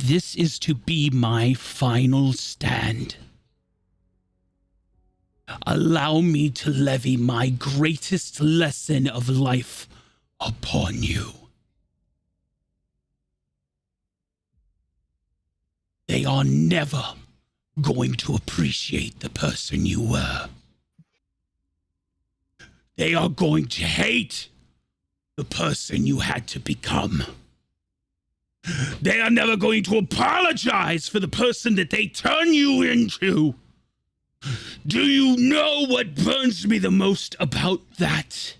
this is to be my final stand, allow me to levy my greatest lesson of life upon you. They are never going to appreciate the person you were. They are going to hate the person you had to become. They are never going to apologize for the person that they turn you into. Do you know what burns me the most about that?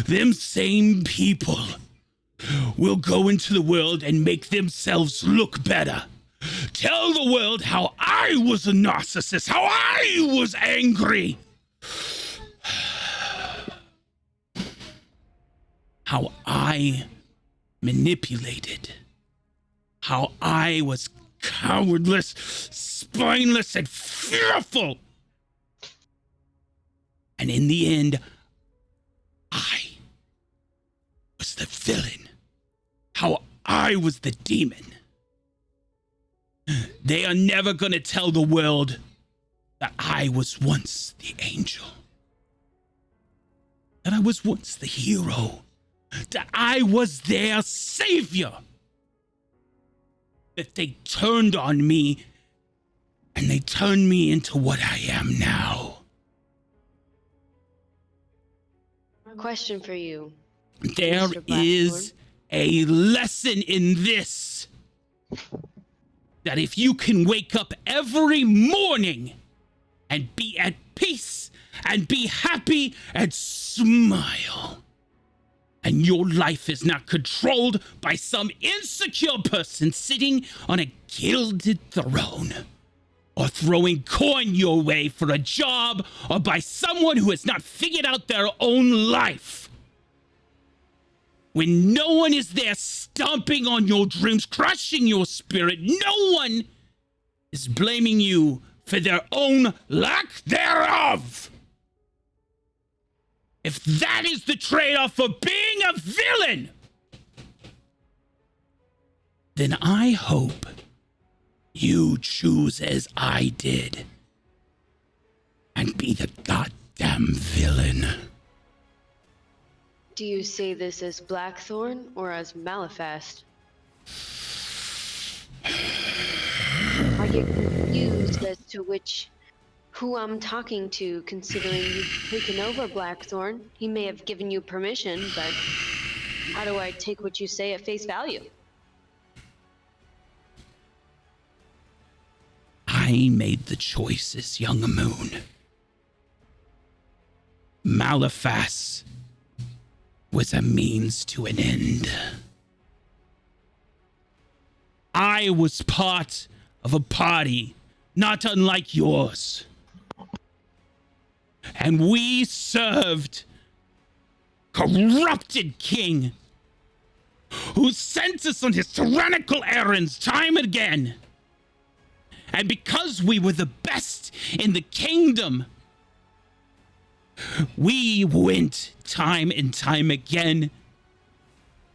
Them same people will go into the world and make themselves look better. Tell the world how I was a narcissist, how I was angry, how I manipulated, how I was cowardless, spineless, and fearful. And in the end, I was the villain, how I was the demon. They are never going to tell the world that I was once the angel, that I was once the hero, that I was their savior, that they turned on me and they turned me into what I am now. Question for you. There is a lesson in this, that if you can wake up every morning and be at peace and be happy and smile, and your life is not controlled by some insecure person sitting on a gilded throne, or throwing coin your way for a job, or by someone who has not figured out their own life. When no one is there stomping on your dreams, crushing your spirit, no one is blaming you for their own lack thereof. If that is the trade-off for being a villain, then I hope you choose as I did and be the goddamn villain. Do you say this as Blackthorn or as Malifast? Are you confused as to who I'm talking to, considering you've taken over Blackthorn? He may have given you permission, but how do I take what you say at face value? I made the choices, young moon. Malifas was a means to an end. I was part of a party not unlike yours, and we served corrupted king who sent us on his tyrannical errands time and again. And because we were the best in the kingdom, we went time and time again,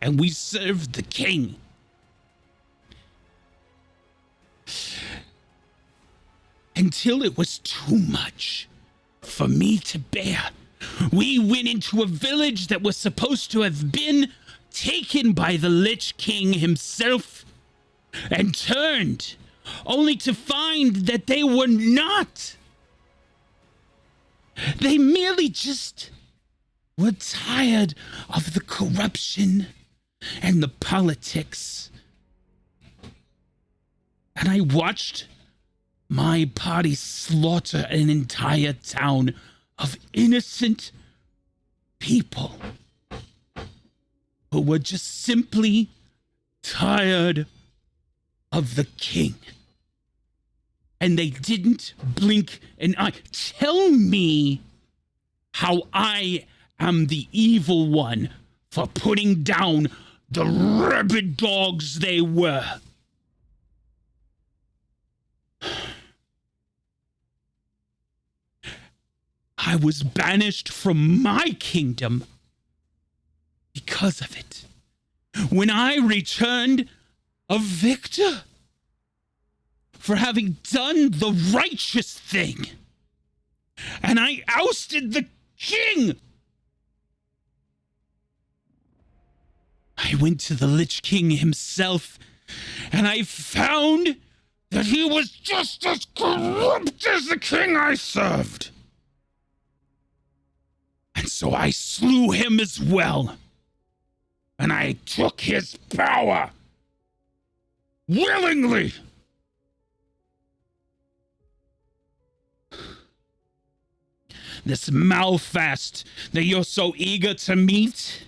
and we served the king. Until it was too much for me to bear. We went into a village that was supposed to have been taken by the Lich King himself, and turned, only to find that they were not. They merely just were tired of the corruption and the politics. And I watched my party slaughter an entire town of innocent people who were just simply tired of the king. And they didn't blink an eye. Tell me how I am the evil one for putting down the rabid dogs they were. I was banished from my kingdom because of it. When I returned, a victor for having done the righteous thing. And I ousted the king. I went to the Lich King himself, and I found that he was just as corrupt as the king I served. And so I slew him as well. And I took his power willingly. This Malfast that you're so eager to meet,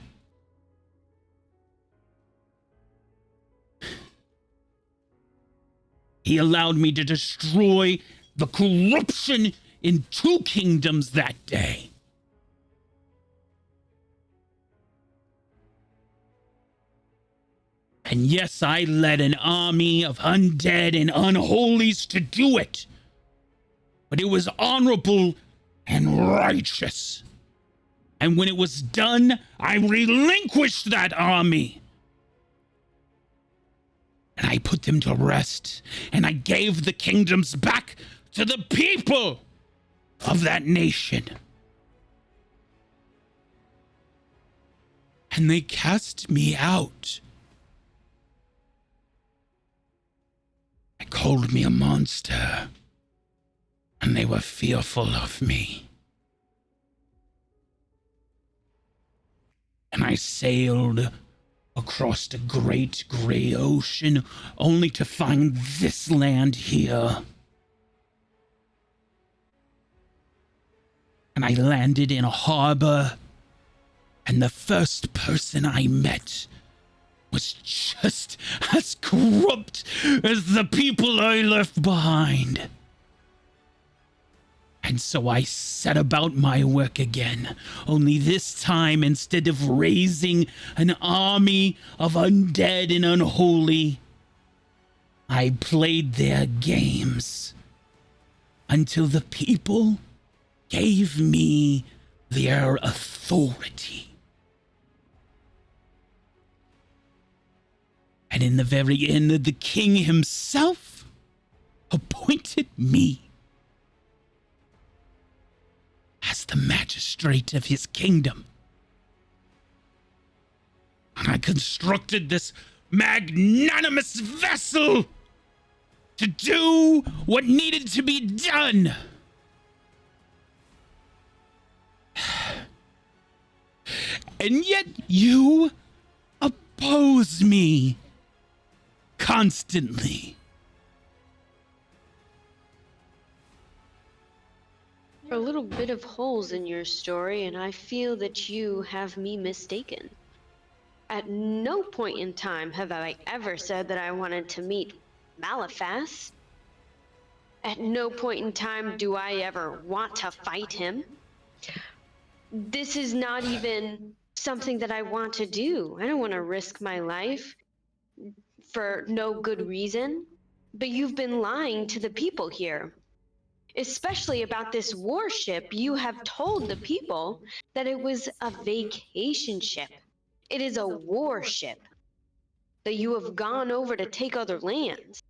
he allowed me to destroy the corruption in 2 kingdoms that day. And yes, I led an army of undead and unholies to do it. But it was honorable and righteous. And when it was done, I relinquished that army. And I put them to rest. And I gave the kingdoms back to the people of that nation. And they cast me out. They called me a monster, and they were fearful of me. And I sailed across the great gray ocean only to find this land here. And I landed in a harbor, and the first person I met was just as corrupt as the people I left behind. And so I set about my work again, only this time, instead of raising an army of undead and unholy, I played their games until the people gave me their authority. And in the very end, the king himself appointed me as the magistrate of his kingdom. And I constructed this magnanimous vessel to do what needed to be done. And yet you oppose me constantly. A little bit of holes in your story, and I feel that you have me mistaken. At no point in time have I ever said that I wanted to meet Malefast. At no point in time do I ever want to fight him. This is not even something that I want to do. I don't want to risk my life for no good reason. But you've been lying to the people here. Especially about this warship. You have told the people that it was a vacation ship. It is a warship. That you have gone over to take other lands.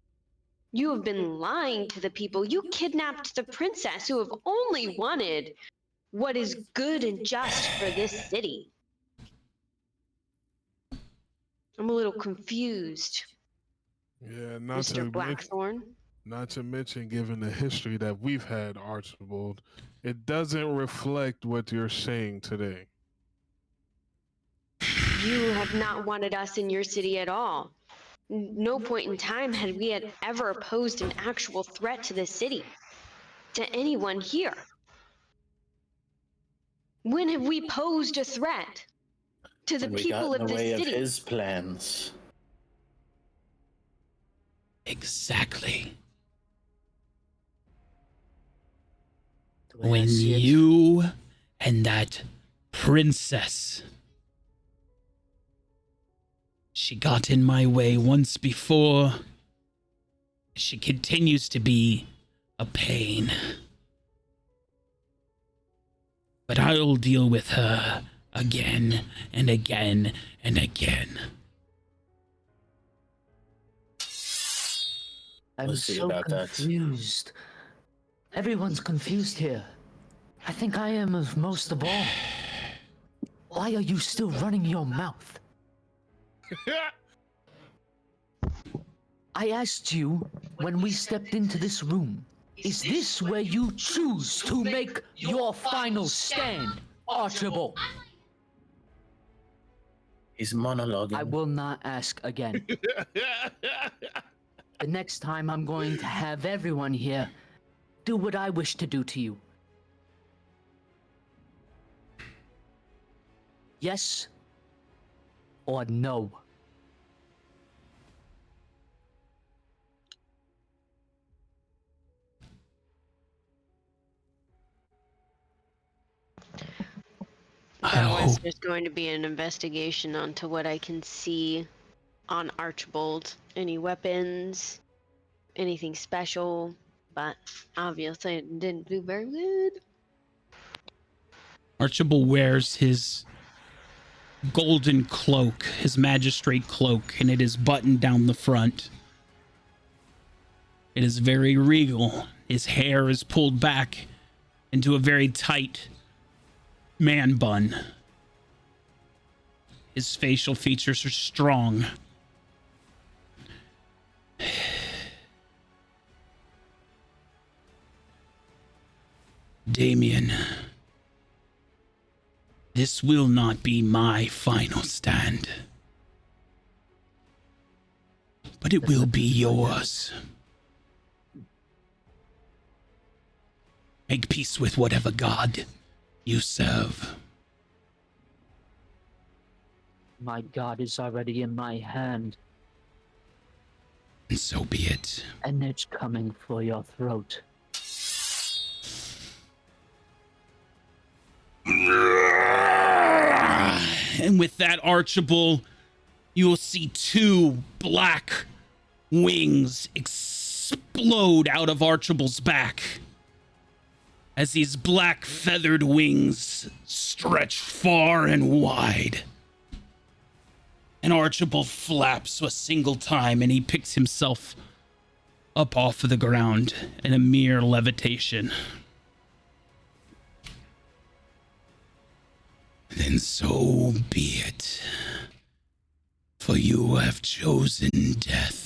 You have been lying to the people. You kidnapped the princess who have only wanted what is good and just for this city. I'm a little confused. Yeah, Mr. Blackthorn. Not to mention, given the history that we've had, Archibald, it doesn't reflect what you're saying today. You have not wanted us in your city at all. No point in time had we ever posed an actual threat to the city, to anyone here. When have we posed a threat to the people of the city? We got in the way of his plans. Exactly. When you and that princess, she got in my way once before. She continues to be a pain. But I'll deal with her again and again and again. I'm We'll see so about that. confused. Everyone's confused here. I think I am of most of all. Why are you still running your mouth? I asked you when we stepped into this room, is this where you choose to make your final stand, Archibald? He's monologuing. I will not ask again. The next time I'm going to have everyone here do what I wish to do to you. Yes or no? That was hope- just going to be an investigation onto what I can see on Archibald. Any weapons, anything special, but obviously it didn't do very good. Archibald wears his golden cloak, his magistrate cloak, and it is buttoned down the front. It is very regal. His hair is pulled back into a very tight man bun. His facial features are strong. Damien, this will not be my final stand, but it will be yours. Make peace with whatever god you serve. My God is already in my hand, And so be it. and it's coming for your throat. And with that, Archibald, you will see two black wings explode out of Archibald's back as these black feathered wings stretch far and wide. And Archibald flaps a single time, and he picks himself up off of the ground in a mere levitation. Then so be it, for you have chosen death.